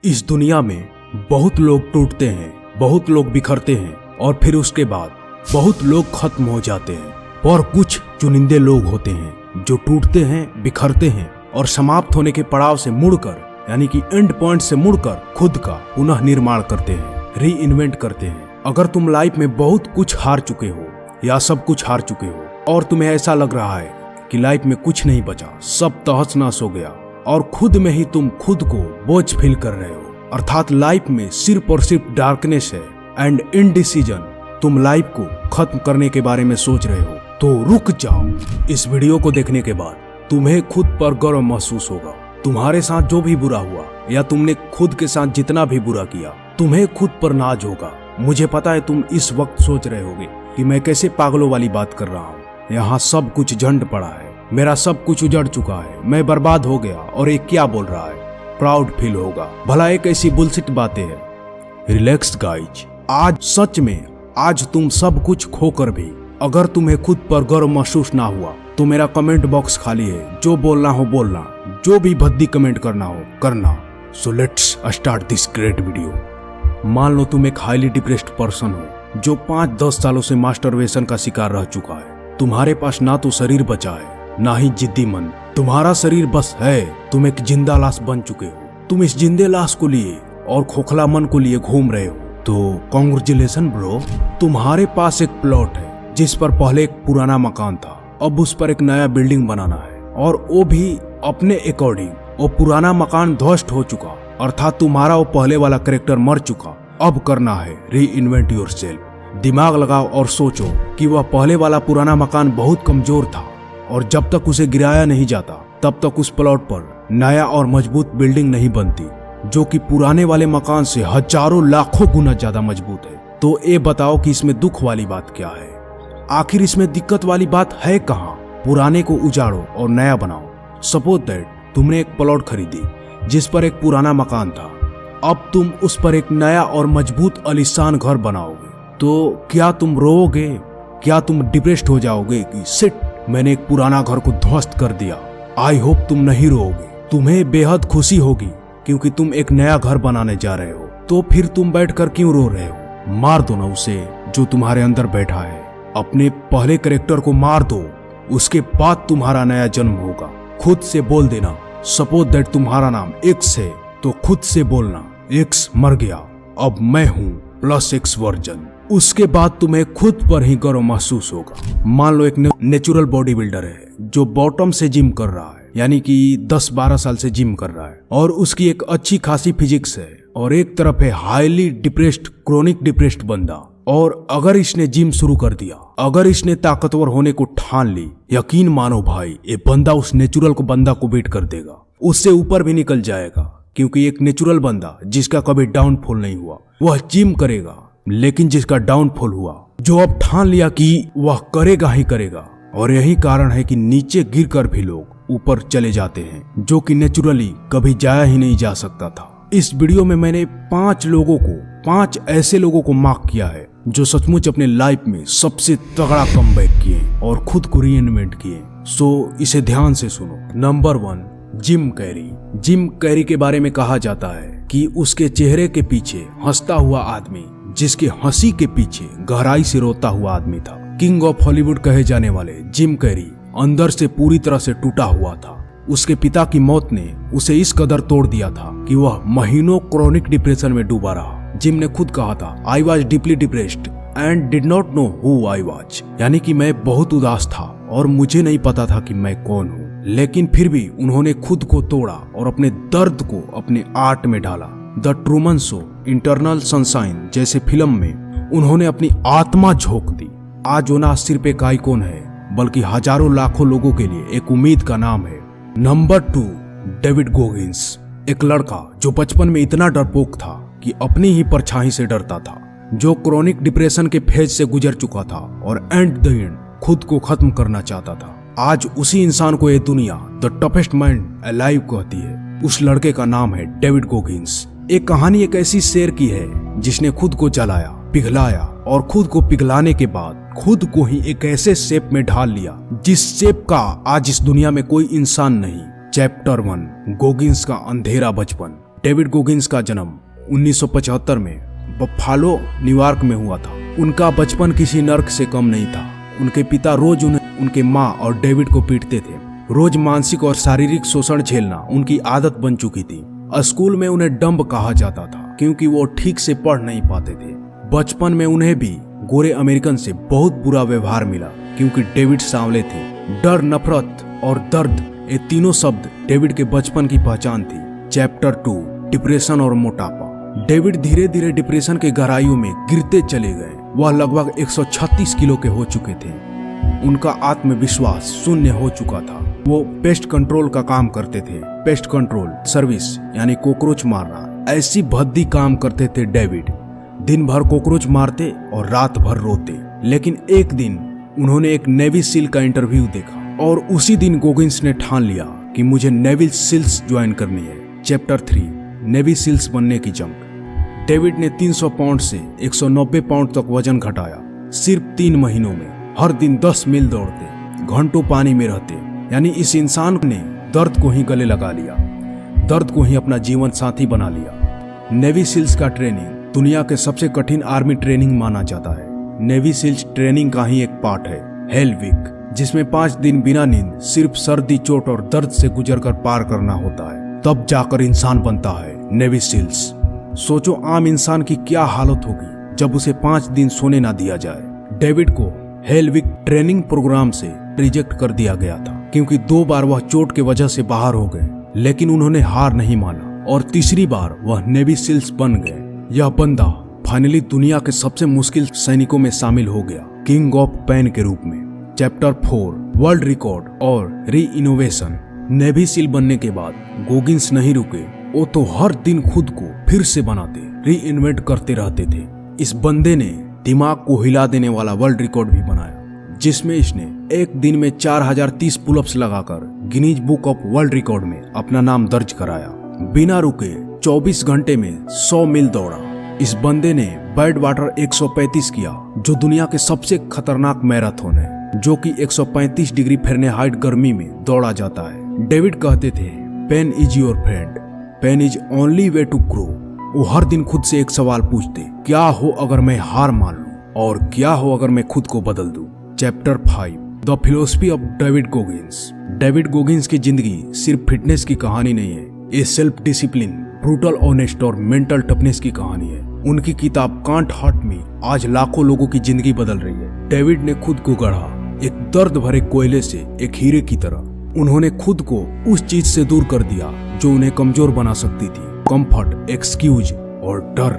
इस दुनिया में बहुत लोग टूटते हैं, बहुत लोग बिखरते हैं और फिर उसके बाद बहुत लोग खत्म हो जाते हैं। पर कुछ चुनिंदे लोग होते हैं जो टूटते हैं, बिखरते हैं और समाप्त होने के पड़ाव से मुड़कर, यानी कि एंड पॉइंट से मुड़कर खुद का पुनः निर्माण करते हैं, री इन्वेंट करते हैं। अगर तुम लाइफ में बहुत कुछ हार चुके हो या सब कुछ हार चुके हो और तुम्हें ऐसा लग रहा है कि लाइफ में कुछ नहीं बचा, सब तहस नहस हो गया और खुद में ही तुम खुद को बोझ फील कर रहे हो, अर्थात लाइफ में सिर्फ और सिर्फ डार्कनेस है एंड इनडिसीजन, तुम लाइफ को खत्म करने के बारे में सोच रहे हो, तो रुक जाओ। इस वीडियो को देखने के बाद तुम्हें खुद पर गर्व महसूस होगा। तुम्हारे साथ जो भी बुरा हुआ या तुमने खुद के साथ जितना भी बुरा किया, तुम्हें खुद पर नाज होगा। मुझे पता है तुम इस वक्त सोच रहे होगे कि मैं कैसे पागलों वाली बात कर रहा हूँ, यहाँ सब कुछ झंड पड़ा है, मेरा सब कुछ उजड़ चुका है, मैं बर्बाद हो गया और ये क्या बोल रहा है। प्राउड फील होगा, भला एक ऐसी बुलशिट बातें हैं। रिलैक्स गाइज, आज सच में आज तुम सब कुछ खोकर भी अगर तुम्हें खुद पर गर्व महसूस ना हुआ तो मेरा कमेंट बॉक्स खाली है, जो बोलना हो बोलना, जो भी भद्दी कमेंट करना हो करना। So let's start this great video. मान लो तुम एक हाईली डिप्रेस्ड पर्सन हो जो 5-10 सालों से मास्टरबेशन का शिकार रह चुका है। तुम्हारे पास ना तो शरीर बचा है ना ही जिद्दी मन, तुम्हारा शरीर बस है, तुम एक जिंदा लाश बन चुके हो। तुम इस जिंदे लाश को लिए और खोखला मन को लिए घूम रहे हो। तो कांग्रेचुलेशन ब्रो, तुम्हारे पास एक प्लॉट है जिस पर पहले एक पुराना मकान था, अब उस पर एक नया बिल्डिंग बनाना है और वो भी अपने अकॉर्डिंग। वो पुराना मकान ध्वस्त हो चुका, अर्थात तुम्हारा वो पहले वाला कैरेक्टर मर चुका। अब करना है री इन्वेंट योरसेल्फ। दिमाग लगाओ और सोचो कि वह पहले वाला पुराना मकान बहुत कमजोर था और जब तक उसे गिराया नहीं जाता तब तक उस प्लॉट पर नया और मजबूत बिल्डिंग नहीं बनती, जो कि पुराने वाले मकान से हजारों लाखों गुना ज्यादा मजबूत है। तो ये बताओ कि इसमें दुख वाली बात क्या है? आखिर इसमें दिक्कत वाली बात है कहाँ? पुराने को उजाड़ो और नया बनाओ। सपोज दैट तुमने एक प्लॉट खरीदी जिस पर एक पुराना मकान था, अब तुम उस पर एक नया और मजबूत आलीशान घर बनाओगे, तो क्या तुम रोओगे? क्या तुम डिप्रेस्ड हो जाओगे कि शिट, मैंने एक पुराना घर को ध्वस्त कर दिया? आई होप तुम नहीं रोओगे, तुम्हें बेहद खुशी होगी क्योंकि तुम एक नया घर बनाने जा रहे हो। तो फिर तुम बैठकर क्यों रो रहे हो? मार दो ना उसे जो तुम्हारे अंदर बैठा है। अपने पहले कैरेक्टर को मार दो, उसके बाद तुम्हारा नया जन्म होगा। खुद से बोल देना, सपोज दैट तुम्हारा नाम एक्स है तो खुद से बोलना, एक्स मर गया, अब मैं हूँ प्लस एक्स वर्जन। उसके बाद तुम्हें खुद पर ही गर्व महसूस होगा। मान लो एक नेचुरल बॉडी बिल्डर है जो बॉटम से जिम कर रहा है, यानी कि 10-12 साल से जिम कर रहा है और उसकी एक अच्छी खासी फिजिक्स है, और एक तरफ है हाईली डिप्रेस्ड क्रोनिक डिप्रेस्ड बंदा। और अगर इसने जिम शुरू कर दिया, अगर इसने ताकतवर होने को ठान ली, यकीन मानो भाई, ये बंदा उस नेचुरल को बंदा को बीट कर देगा, उससे ऊपर भी निकल जाएगा। क्योंकि एक नेचुरल बंदा जिसका कभी डाउनफॉल नहीं हुआ वह जिम करेगा, लेकिन जिसका डाउनफॉल हुआ, जो अब ठान लिया कि वह करेगा ही करेगा। और यही कारण है कि नीचे गिरकर भी लोग ऊपर चले जाते हैं, जो कि नेचुरली कभी जाया ही नहीं जा सकता था। इस वीडियो में मैंने 5 ऐसे लोगों को मार्क किया है जो सचमुच अपने लाइफ में सबसे तगड़ा कमबैक किए और खुद को रीइन्वेंट किए। सो इसे ध्यान से सुनो। Number 1, Jim Carrey. Jim Carrey के बारे में कहा जाता है कि उसके चेहरे के पीछे हंसता हुआ आदमी, जिसके हंसी के पीछे गहराई से रोता हुआ आदमी था। किंग ऑफ हॉलीवुड कहे जाने वाले जिम कैरी अंदर से पूरी तरह से टूटा हुआ था। उसके पिता की मौत ने उसे इस कदर तोड़ दिया था कि वह महीनों क्रोनिक डिप्रेशन में डूबा रहा। जिम ने खुद कहा था, I was deeply depressed and did not know who I was, यानी कि मैं बहुत उदास था और मुझे नहीं पता था कि मैं कौन हूँ। लेकिन फिर भी उन्होंने खुद को तोड़ा और अपने दर्द को अपने आर्ट में ढाला। The Truman show, eternal sunshine जैसे फिल्म में उन्होंने अपनी आत्मा झोंक दी। आज वो ना सिर्फ एक आइकॉन है बल्कि हजारों लाखों लोगों के लिए एक उम्मीद का नाम है। Number 2, David Goggins. एक लड़का जो बचपन में इतना डरपोक था कि अपनी ही परछाई से डरता था, जो क्रोनिक डिप्रेशन के फेज से गुजर चुका था और एंड द एंड खुद को खत्म करना चाहता था। आज उसी इंसान को ये दुनिया द टफेस्ट माइंड अलाइव कहती है। उस लड़के का नाम है डेविड गोगिंस। एक कहानी एक ऐसी शेर की है जिसने खुद को जलाया, पिघलाया और खुद को पिघलाने के बाद खुद को ही एक ऐसे शेप में ढाल लिया जिस शेप का आज इस दुनिया में कोई इंसान नहीं। चैप्टर 1, गोगिंस का अंधेरा बचपन। डेविड गोगिंस का जन्म 1975 में बफालो, न्यूयॉर्क में हुआ था। उनका बचपन किसी नर्क से कम नहीं था। उनके पिता रोज उन्हें उनके माँ और डेविड को पीटते थे। रोज मानसिक और शारीरिक शोषण झेलना उनकी आदत बन चुकी थी। स्कूल में उन्हें डम्ब कहा जाता था क्योंकि वो ठीक से पढ़ नहीं पाते थे। बचपन में उन्हें भी गोरे अमेरिकन से बहुत बुरा व्यवहार मिला क्योंकि डेविड सांवले थे। डर, नफरत और दर्द, ये तीनों शब्द डेविड के बचपन की पहचान थी। चैप्टर 2, डिप्रेशन और मोटापा। डेविड धीरे धीरे डिप्रेशन के गहराइयों में गिरते चले गए। वह लगभग 136 किलो के हो चुके थे। उनका आत्मविश्वास शून्य हो चुका था। वो पेस्ट कंट्रोल का काम करते थे। पेस्ट कंट्रोल सर्विस यानी कोकरोच मारना। ऐसी भद्दी काम करते थे डेविड। दिन भर कोकरोच मारते और रात भर रोते। लेकिन एक दिन उन्होंने एक नेवी सील का इंटरव्यू देखा और उसी दिन गोगिंस ने ठान लिया कि मुझे नेवी सील्स ज्वाइन करनी है। चैप्टर 3, नेवी सील्स बनने की जंग। डेविड ने 300 पाउंड से 190 पाउंड तक वजन घटाया सिर्फ 3 महीनों में। हर दिन 10 मील दौड़ते, घंटों पानी में रहते। यानी इस इंसान ने दर्द को ही गले लगा लिया, दर्द को ही अपना जीवन साथी बना लिया। नेवी सील्स का ट्रेनिंग दुनिया के सबसे कठिन आर्मी ट्रेनिंग माना जाता है। नेवी सील्स ट्रेनिंग का ही एक पार्ट है, हेल वीक, जिसमें 5 दिन बिना नींद, सिर्फ सर्दी, चोट और दर्द से गुजरकर पार करना होता है। तब जाकर इंसान बनता है नेवी सील्स। सोचो आम इंसान की क्या हालत होगी जब उसे 5 दिन सोने ना दिया जाए। डेविड को हेल वीक ट्रेनिंग प्रोग्राम से रिजेक्ट कर दिया गया था क्योंकि 2 बार वह चोट के वजह से बाहर हो गए। लेकिन उन्होंने हार नहीं माना और तीसरी बार वह नेवी सील्स बन गए। यह बंदा फाइनली दुनिया के सबसे मुश्किल सैनिकों में शामिल हो गया, किंग ऑफ पेन के रूप में। चैप्टर 4, वर्ल्ड रिकॉर्ड और री इनोवेशन। नेवी सील बनने के बाद गोगिंस नहीं रुके। वो तो हर दिन खुद को फिर से बनाते, री इन्वेंट करते रहते थे। इस बंदे ने दिमाग को हिला देने वाला वर्ल्ड रिकॉर्ड भी बनाया, जिसमें इसने एक दिन में 4030 पुलअप्स लगाकर Guinness book of world record में अपना नाम दर्ज कराया। बिना रुके 24 घंटे में 100 मील दौड़ा। इस बंदे ने बैड वाटर 135 किया, जो दुनिया के सबसे खतरनाक मैराथन है, जो कि 135 डिग्री फ़ारेनहाइट गर्मी में दौड़ा जाता है। डेविड कहते थे, pain is your friend, pain is only way to grow. वो हर दिन खुद से एक सवाल पूछते, क्या हो अगर मैं हार मान लूं और क्या हो अगर मैं खुद को बदल दूं। Chapter 5, the philosophy of David Goggins. David Goggins की जिंदगी सिर्फ फिटनेस की कहानी नहीं है, ये सेल्फ डिसिप्लिन, ब्रूटल ऑनेस्ट और मेंटल टफनेस की कहानी है। उनकी किताब कांट हर्ट मी आज लाखों लोगों की जिंदगी बदल रही है। डेविड ने खुद को गढ़ा एक दर्द भरे कोयले से एक हीरे की तरह। उन्होंने खुद को उस चीज से दूर कर दिया जो उन्हें कमजोर बना सकती थी, कंफर्ट, एक्सक्यूज और डर।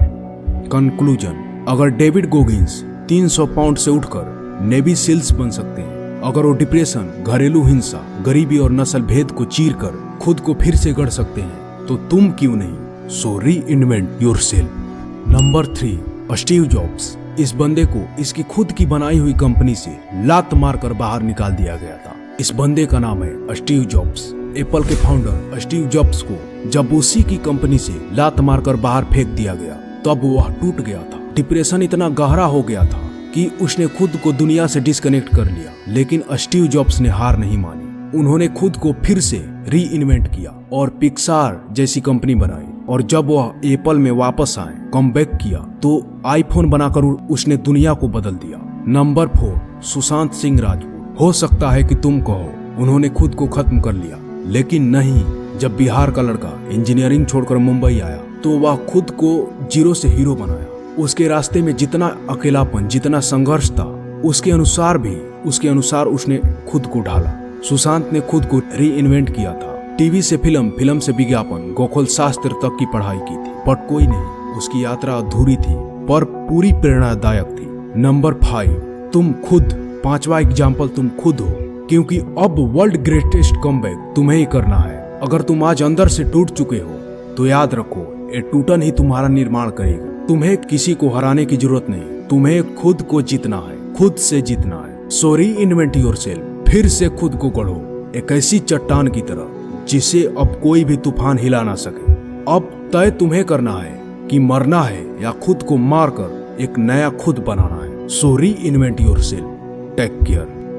कंक्लूजन, अगर डेविड गोगिंस 300 पाउंड से उठकर नेवी सील्स बन सकते हैं, अगर वो डिप्रेशन, घरेलू हिंसा, गरीबी और नस्ल भेद को चीर कर खुद को फिर से गढ़ सकते हैं, तो तुम क्यों नहीं। सो री invent yourself. Number 3, Steve jobs. इस बंदे को इसकी खुद की बनाई हुई कंपनी से लात मारकर बाहर निकाल दिया गया था। इस बंदे का नाम है स्टीव जॉब्स। एप्पल के फाउंडर स्टीव जॉब्स को जब उसी की कंपनी से लात मारकर बाहर फेंक दिया गया, तब वह टूट गया था। डिप्रेशन इतना गहरा हो गया था कि उसने खुद को दुनिया से डिस्कनेक्ट कर लिया। लेकिन स्टीव जॉब्स ने हार नहीं मानी। उन्होंने खुद को फिर से री इन्वेंट किया और पिक्सार जैसी कंपनी बनाई। और जब वह एप्पल में वापस आए, कमबैक किया, तो आईफोन बनाकर उसने दुनिया को बदल दिया। नंबर 4, सुशांत सिंह राजपूत। हो सकता है कि तुम कहो उन्होंने खुद को खत्म कर लिया, लेकिन नहीं। जब बिहार का लड़का इंजीनियरिंग छोड़कर मुंबई आया, तो वह खुद को जीरो से हीरो बनाया। उसके रास्ते में जितना अकेलापन, जितना संघर्ष था, उसके अनुसार उसने खुद को ढाला। सुशांत ने खुद को री इन्वेंट किया था। टीवी से फिल्म, फिल्म से विज्ञापन, गोकुल शास्त्र तक की पढ़ाई की थी, बट कोई नहीं। उसकी यात्रा अधूरी थी पर पूरी प्रेरणादायक थी। नंबर 5, तुम खुद। 5वां एग्जाम्पल तुम खुद हो, क्योंकि अब वर्ल्ड ग्रेटेस्ट कमबैक तुम्हें ही करना है। अगर तुम आज अंदर से टूट चुके हो, तो याद रखो, ये टूटन ही तुम्हारा निर्माण करेगा। तुम्हें किसी को हराने की जरूरत नहीं, तुम्हें खुद को जीतना है, खुद से जीतना है। सो री इन्वेंट योरसेल्फ। फिर से खुद को गढ़ो, एक ऐसी चट्टान की तरह जिसे अब कोई भी तूफान हिला ना सके। अब तय तुम्हें करना है कि मरना है या खुद को मारकर एक नया खुद बनाना है। सो री इन्वेंट योरसेल्फ। Take care.